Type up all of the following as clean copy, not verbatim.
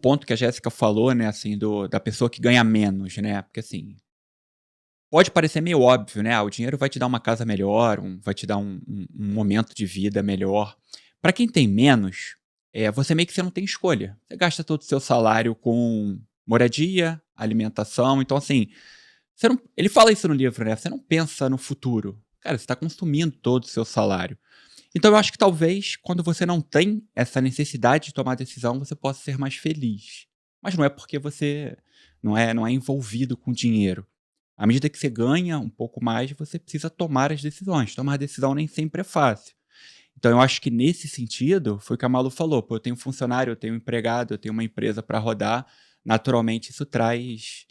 ponto que a Jéssica falou, né, assim, da pessoa que ganha menos, né? Porque, assim, pode parecer meio óbvio, né? O dinheiro vai te dar uma casa melhor, vai te dar um momento de vida melhor. Para quem tem menos, você meio que você não tem escolha. Você gasta todo o seu salário com moradia, alimentação. Então, assim, ele fala isso no livro, né? Você não pensa no futuro. Cara, você está consumindo todo o seu salário. Então, eu acho que talvez, quando você não tem essa necessidade de tomar decisão, você possa ser mais feliz. Mas não é porque você não é envolvido com dinheiro. À medida que você ganha um pouco mais, você precisa tomar as decisões. Tomar decisão nem sempre é fácil. Então, eu acho que nesse sentido, foi o que a Malu falou. Pô, eu tenho um funcionário, eu tenho um empregado, eu tenho uma empresa para rodar. Naturalmente, isso traz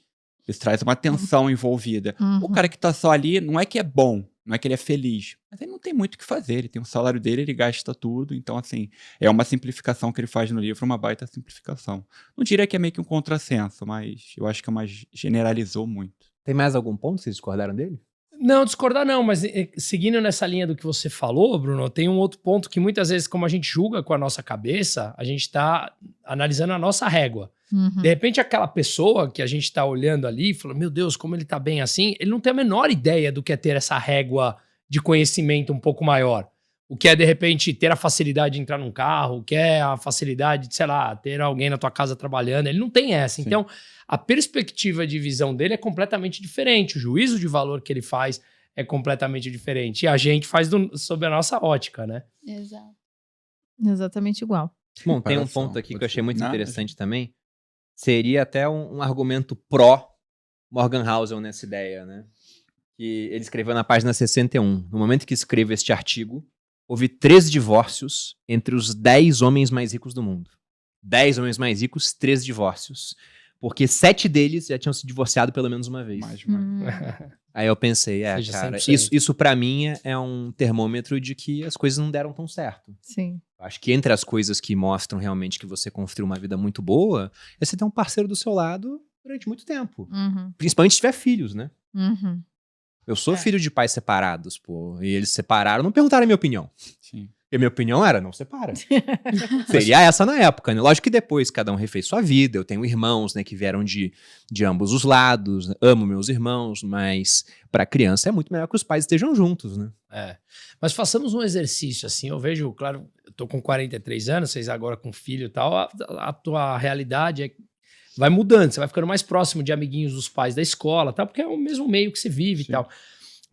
uma tensão envolvida. O cara que tá só ali, não é que é bom, não é que ele é feliz, mas ele não tem muito o que fazer. Ele tem o salário dele, ele gasta tudo. Então, assim, é uma simplificação que ele faz no livro, uma baita simplificação. Não diria que é meio que um contrassenso, mas eu acho que generalizou muito. Tem mais algum ponto que vocês discordaram dele? Não, discordar não, mas seguindo nessa linha do que você falou, Bruno, tem um outro ponto que muitas vezes, como a gente julga com a nossa cabeça, a gente tá analisando a nossa régua. De repente, aquela pessoa que a gente tá olhando ali e fala, meu Deus, como ele tá bem assim, ele não tem a menor ideia do que é ter essa régua de conhecimento um pouco maior. O que é, de repente, ter a facilidade de entrar num carro, o que é a facilidade de, sei lá, ter alguém na tua casa trabalhando. Ele não tem essa. Sim. Então, a perspectiva de visão dele é completamente diferente. O juízo de valor que ele faz é completamente diferente. E a gente faz sob a nossa ótica, né? Exato. Exatamente igual. Bom, tem um ponto aqui que eu achei muito interessante também. Seria até um argumento pró Morgan Housel nessa ideia, né? Que ele escreveu na página 61. No momento que escrevo este artigo, houve 13 divórcios entre os 10 homens mais ricos do mundo. 10 homens mais ricos, 13 divórcios. Porque 7 deles já tinham se divorciado pelo menos uma vez. Aí eu pensei, cara, isso pra mim é um termômetro de que as coisas não deram tão certo. Sim. Acho que entre as coisas que mostram realmente que você construiu uma vida muito boa, é você ter um parceiro do seu lado durante muito tempo. Principalmente se tiver filhos, né? Eu sou filho de pais separados, pô. E eles se separaram, não perguntaram a minha opinião. Sim. E a minha opinião era, não separa. Seria essa na época, né? Lógico que depois cada um refez sua vida. Eu tenho irmãos, né, que vieram de ambos os lados. Né? Amo meus irmãos, mas pra criança é muito melhor que os pais estejam juntos, né? Mas façamos um exercício, assim. Eu vejo, claro, eu tô com 43 anos, vocês agora com filho e tal. A tua realidade vai mudando. Você vai ficando mais próximo de amiguinhos dos pais da escola, tal, porque é o mesmo meio que você vive. Sim. E tal.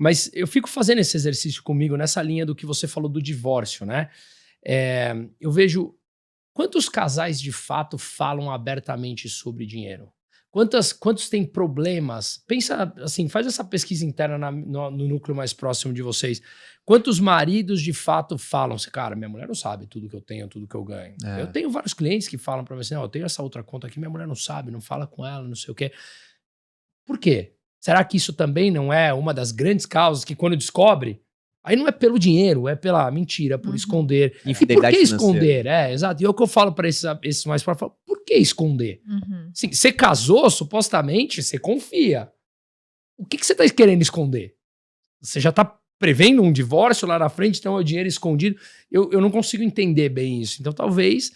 Mas eu fico fazendo esse exercício comigo nessa linha do que você falou do divórcio, né? Eu vejo quantos casais de fato falam abertamente sobre dinheiro? Quantos têm problemas? Pensa assim, faz essa pesquisa interna no núcleo mais próximo de vocês. Quantos maridos de fato falam assim, cara, minha mulher não sabe tudo que eu tenho, tudo que eu ganho. Eu tenho vários clientes que falam pra mim assim, eu tenho essa outra conta aqui, minha mulher não sabe, não fala com ela, não sei o quê. Por quê? Será que isso também não é uma das grandes causas que quando descobre, aí não é pelo dinheiro, é pela mentira, por esconder. Infidelidade e por que financeira. esconder? Exato. E é o que eu falo para esses mais para falar, por que esconder? Assim, você casou, supostamente, você confia. O que você tá querendo esconder? Você já tá prevendo um divórcio lá na frente, então é o dinheiro escondido. Eu não consigo entender bem isso. Então talvez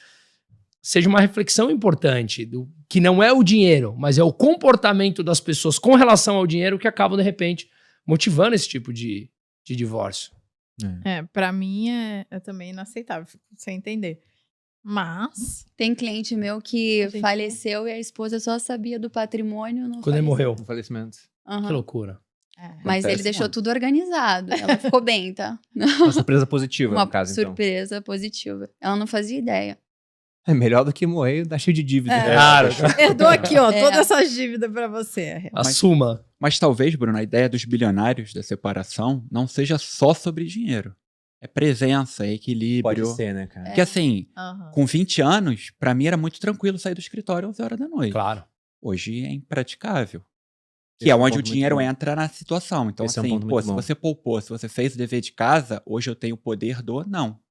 seja uma reflexão importante, que não é o dinheiro, mas é o comportamento das pessoas com relação ao dinheiro que acabam, de repente, motivando esse tipo de divórcio. Pra mim é também inaceitável, fico sem entender. Mas... Tem cliente meu que faleceu e a esposa só sabia do patrimônio no quando ele morreu. No falecimento. Que loucura. Mas ele deixou tudo organizado. Ela ficou bem, tá? Uma surpresa positiva, no caso, então. Uma surpresa positiva. Ela não fazia ideia. É melhor do que morrer tá cheio de dívida. Claro. Herdou aqui, ó, todas essas dívidas pra você. Assuma. Mas talvez, Bruno, a ideia dos bilionários da separação não seja só sobre dinheiro. É presença, é equilíbrio. Pode ser, né, cara? Porque assim, com 20 anos, pra mim era muito tranquilo sair do escritório às 11 horas da noite. Claro. Hoje é impraticável. Que é onde o dinheiro entra na situação. Então, Esse assim, é um ponto pô, muito se bom. você poupou, se você fez o dever de casa, hoje eu tenho o poder do não.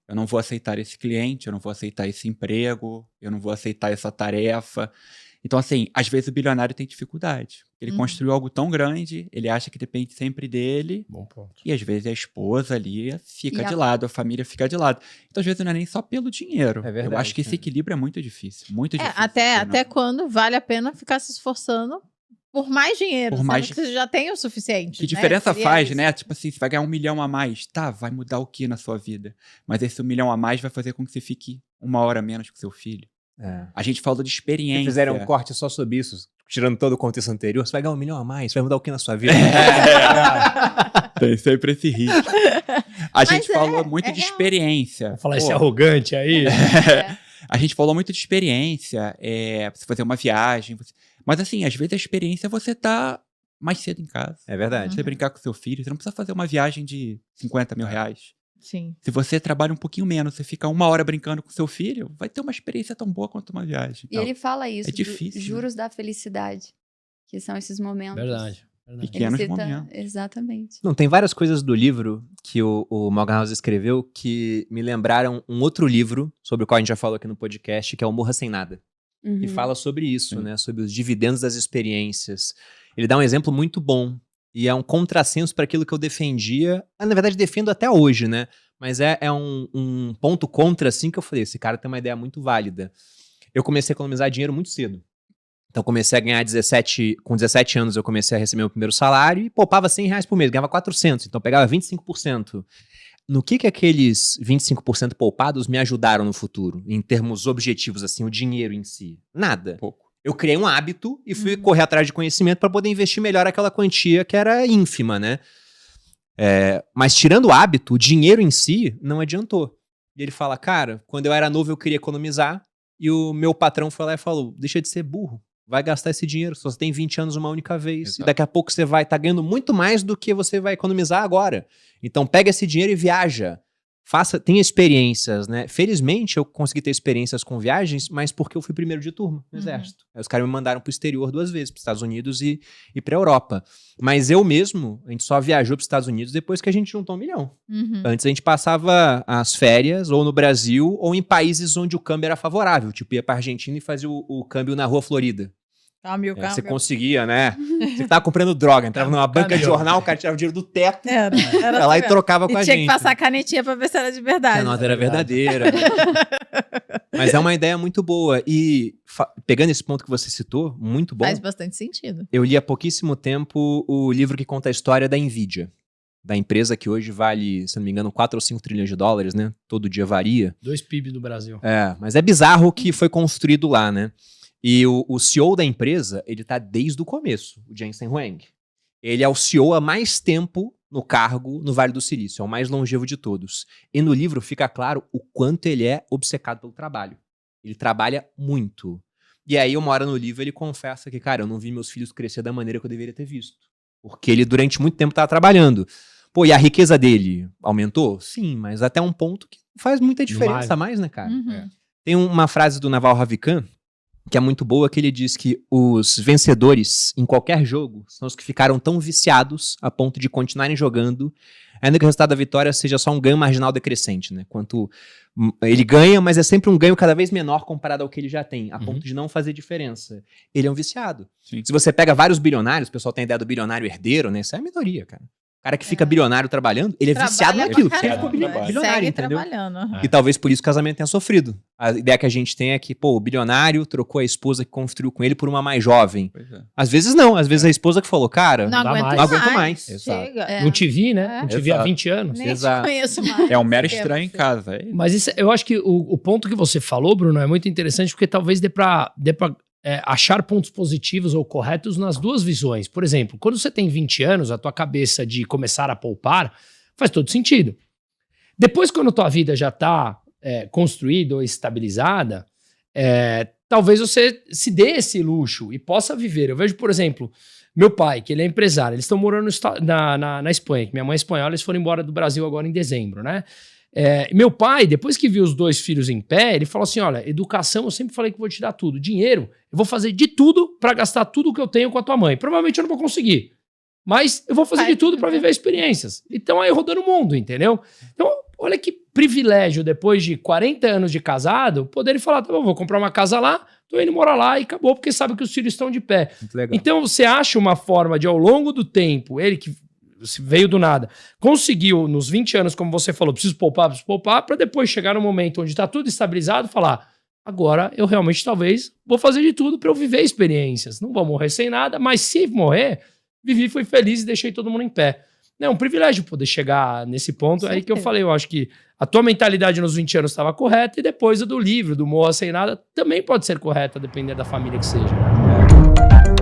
Eu não vou aceitar esse cliente, eu não vou aceitar esse emprego, eu não vou aceitar essa tarefa. Então, assim, às vezes o bilionário tem dificuldade. Ele construiu algo tão grande, ele acha que depende sempre dele. Bom ponto. E às vezes a esposa ali fica de lado, a família fica de lado. Então, às vezes não é nem só pelo dinheiro. É verdade, eu acho que esse equilíbrio é muito difícil. Muito difícil. Até quando vale a pena ficar se esforçando por mais dinheiro, Por mais- sendo que você já tem o suficiente. Que diferença Seria faz, isso. né? Tipo assim, você vai ganhar 1 milhão a mais. Tá, vai mudar o que na sua vida? Mas esse 1 milhão a mais vai fazer com que você fique 1 hora menos com seu filho. A gente falou de experiência. Se fizerem um corte só sobre isso, tirando todo o contexto anterior, você vai ganhar 1 milhão a mais, vai mudar o que na sua vida? Tem sempre esse risco. A gente falou muito de real. experiência. Vou falar esse arrogante aí. A gente falou muito de experiência, você fazer uma viagem. Mas assim, às vezes a experiência é você tá mais cedo em casa. É verdade. Você brincar com seu filho, você não precisa fazer uma viagem de 50 mil reais. Sim. Se você trabalha um pouquinho menos, você fica 1 hora brincando com seu filho, vai ter uma experiência tão boa quanto uma viagem. E ele fala isso, é difícil, juros da felicidade, que são esses momentos. Verdade. Pequenos Ele cita- momentos. Exatamente. Não, tem várias coisas do livro que o Morgan House escreveu que me lembraram um outro livro, sobre o qual a gente já falou aqui no podcast, que é o Morra Sem Nada. Uhum. E fala sobre isso, Sim. né? Sobre os dividendos das experiências. Ele dá um exemplo muito bom. E é um contrassenso para aquilo que eu defendia. Na verdade, defendo até hoje, né? Mas é um ponto contra, assim, que eu falei, esse cara tem uma ideia muito válida. Eu comecei a economizar dinheiro muito cedo. Então, comecei a ganhar com 17 anos, eu comecei a receber meu primeiro salário e poupava R$100 por mês, ganhava 400, então pegava 25%. No que aqueles 25% poupados me ajudaram no futuro, em termos objetivos, assim, o dinheiro em si? Nada. Pouco. Eu criei um hábito e fui correr atrás de conhecimento para poder investir melhor aquela quantia que era ínfima, né? Mas tirando o hábito, o dinheiro em si não adiantou. E ele fala, cara, quando eu era novo eu queria economizar e o meu patrão foi lá e falou, deixa de ser burro, vai gastar esse dinheiro, só você tem 20 anos uma única vez. Exato. E daqui a pouco você vai estar ganhando muito mais do que você vai economizar agora. Então pega esse dinheiro e viaja. Tenha experiências, né? Felizmente eu consegui ter experiências com viagens, mas porque eu fui primeiro de turma no exército. Aí os caras me mandaram pro exterior 2 vezes, pros Estados Unidos e pra Europa. Mas eu mesmo, a gente só viajou pros Estados Unidos depois que a gente juntou 1 milhão. Antes a gente passava as férias ou no Brasil ou em países onde o câmbio era favorável. Tipo, ia pra Argentina e fazia o câmbio na Rua Florida. Você conseguia, né? Você tava comprando droga, entrava numa banca de jornal, o cara tirava o dinheiro do teto, ia lá e trocava com a gente. Tinha que passar a canetinha pra ver se era de verdade. A nota era verdadeira. Mas é uma ideia muito boa. E pegando esse ponto que você citou, muito bom. Faz bastante sentido. Eu li há pouquíssimo tempo o livro que conta a história da Nvidia. Da empresa que hoje vale, se não me engano, 4 ou 5 trilhões de dólares, né? Todo dia varia. 2 PIB do Brasil. Mas é bizarro o que foi construído lá, né? E o CEO da empresa, ele tá desde o começo, o Jensen Huang. Ele é o CEO há mais tempo no cargo no Vale do Silício, é o mais longevo de todos. E no livro fica claro o quanto ele é obcecado pelo trabalho. Ele trabalha muito. E aí, uma hora no livro, ele confessa que, cara, eu não vi meus filhos crescer da maneira que eu deveria ter visto. Porque ele, durante muito tempo, estava trabalhando. Pô, e a riqueza dele aumentou? Sim, mas até um ponto que faz muita diferença mais, né, cara? Tem uma frase do Naval Ravikant, que é muito boa, que ele diz que os vencedores em qualquer jogo são os que ficaram tão viciados a ponto de continuarem jogando, ainda que o resultado da vitória seja só um ganho marginal decrescente, né? Quanto ele ganha, mas é sempre um ganho cada vez menor comparado ao que ele já tem, a ponto de não fazer diferença. Ele é um viciado. Sim. Se você pega vários bilionários, o pessoal tem a ideia do bilionário herdeiro, né? Isso é a minoria, cara. O cara que fica bilionário trabalhando, ele é viciado naquilo. Trabalha pra Ele caramba, é bilionário, segue entendeu? trabalhando. E talvez por isso o casamento tenha sofrido. A ideia que a gente tem é que, pô, o bilionário trocou a esposa que construiu com ele por uma mais jovem. Pois é. Às vezes não, às vezes a esposa que falou, cara, Não dá aguento mais. mais. Não aguento mais. Exato. Chega. Não te vi, né? Não te vi há Exato. 20 anos. Nem Exato. te conheço mais. É um mero estranho em casa. Mas isso, eu acho que o ponto que você falou, Bruno, é muito interessante porque talvez dê pra achar pontos positivos ou corretos nas duas visões. Por exemplo, quando você tem 20 anos, a tua cabeça de começar a poupar faz todo sentido. Depois, quando a tua vida já está construída ou estabilizada, talvez você se dê esse luxo e possa viver. Eu vejo, por exemplo, meu pai, que ele é empresário, eles estão morando na Espanha, que minha mãe é espanhola, eles foram embora do Brasil agora em dezembro, né? Meu pai, depois que viu os 2 filhos em pé, ele falou assim, olha, educação, eu sempre falei que vou te dar tudo. Dinheiro, eu vou fazer de tudo para gastar tudo que eu tenho com a tua mãe. Provavelmente eu não vou conseguir, mas eu vou fazer de tudo para viver experiências. Então aí rodando o mundo, entendeu? Então, olha que privilégio, depois de 40 anos de casado, poder falar, tá bom, vou comprar uma casa lá, tô indo morar lá e acabou, porque sabe que os filhos estão de pé. Muito legal. Então você acha uma forma de, ao longo do tempo, ele que veio do nada, conseguiu nos 20 anos, como você falou, preciso poupar, para depois chegar no momento onde tá tudo estabilizado, falar, agora eu realmente talvez vou fazer de tudo para eu viver experiências. Não vou morrer sem nada, mas se morrer, vivi, fui feliz e deixei todo mundo em pé. É um privilégio poder chegar nesse ponto. Aí que eu falei, eu acho que a tua mentalidade nos 20 anos estava correta e depois a do livro, do Morra Sem Nada, também pode ser correta, dependendo da família que seja.